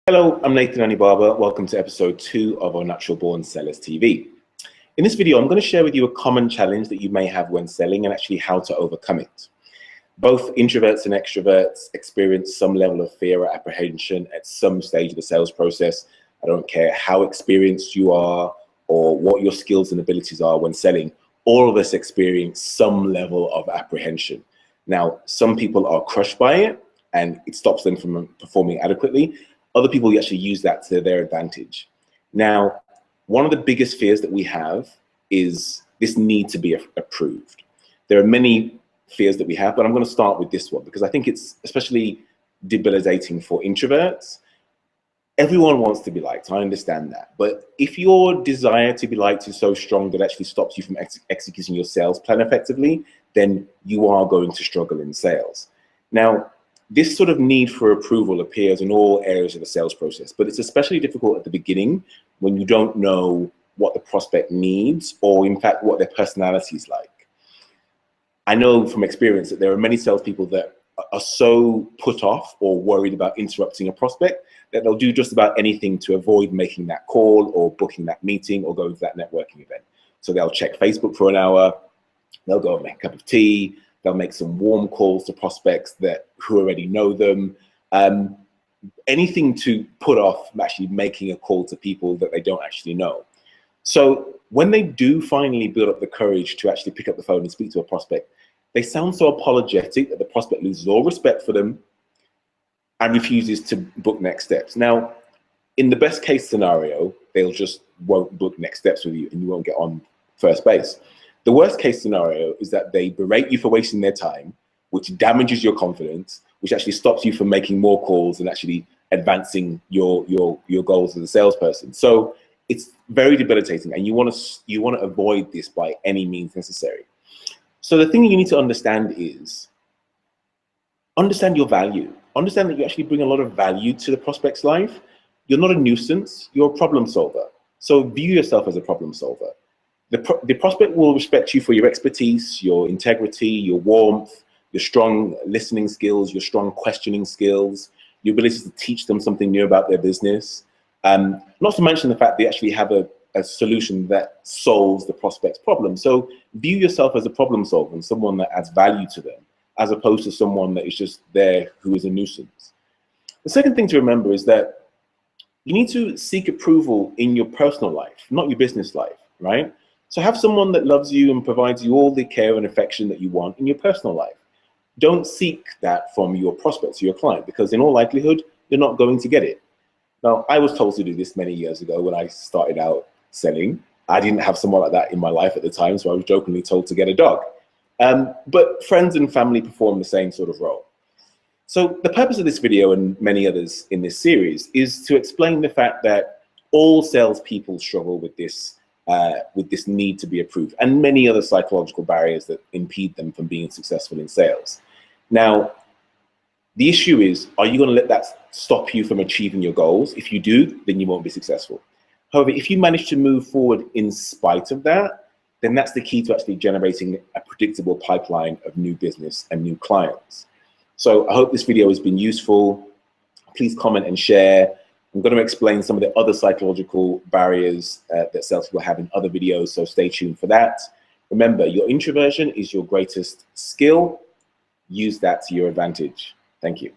Hello, I'm Nathan Anibaba. Welcome to episode 2 of Unnatural Born Sellers TV. In this video, I'm going to share with you a common challenge that you may have when selling and actually how to overcome it. Both introverts and extroverts experience some level of fear or apprehension at some stage of the sales process. I don't care how experienced you are or what your skills and abilities are when selling. All of us experience some level of apprehension. Now, some people are crushed by it and it stops them from performing adequately. Other people actually use that to their advantage. Now, one of the biggest fears that we have is this need to be approved. There are many fears that we have, but I'm going to start with this one because I think it's especially debilitating for introverts. Everyone wants to be liked, I understand that. But if your desire to be liked is so strong that actually stops you from executing your sales plan effectively, then you are going to struggle in sales. Now, this sort of need for approval appears in all areas of the sales process, but it's especially difficult at the beginning when you don't know what the prospect needs or in fact what their personality is like. I know from experience that there are many salespeople that are so put off or worried about interrupting a prospect that they'll do just about anything to avoid making that call or booking that meeting or going to that networking event. So they'll check Facebook for an hour, they'll go and make a cup of tea, they'll make some warm calls to prospects who already know them. Anything to put off actually making a call to people that they don't actually know. So when they do finally build up the courage to actually pick up the phone and speak to a prospect, they sound so apologetic that the prospect loses all respect for them and refuses to book next steps. Now, in the best case scenario, they'll just won't book next steps with you and you won't get on first base. The worst case scenario is that they berate you for wasting their time, which damages your confidence, which actually stops you from making more calls and actually advancing your goals as a salesperson. So it's very debilitating, and you want to avoid this by any means necessary. So the thing you need to understand is understand your value. Understand that you actually bring a lot of value to the prospect's life. You're not a nuisance, you're a problem solver. So view yourself as a problem solver. The prospect will respect you for your expertise, your integrity, your warmth, your strong listening skills, your strong questioning skills, your ability to teach them something new about their business. Not to mention the fact they actually have a solution that solves the prospect's problem. So view yourself as a problem solver and someone that adds value to them, as opposed to someone that is just there who is a nuisance. The second thing to remember is that you need to seek approval in your personal life, not your business life, right? So have someone that loves you and provides you all the care and affection that you want in your personal life. Don't seek that from your prospects or your client, because in all likelihood, you're not going to get it. Now, I was told to do this many years ago when I started out selling. I didn't have someone like that in my life at the time, so I was jokingly told to get a dog. But friends and family perform the same sort of role. So the purpose of this video and many others in this series is to explain the fact that all salespeople struggle with this need to be approved and many other psychological barriers that impede them from being successful in sales. Now, the issue is, are you going to let that stop you from achieving your goals? If you do, then you won't be successful. However, if you manage to move forward in spite of that, then that's the key to actually generating a predictable pipeline of new business and new clients. So I hope this video has been useful. Please comment and share. I'm going to explain some of the other psychological barriers that salespeople have in other videos, so stay tuned for that. Remember, your introversion is your greatest skill. Use that to your advantage. Thank you.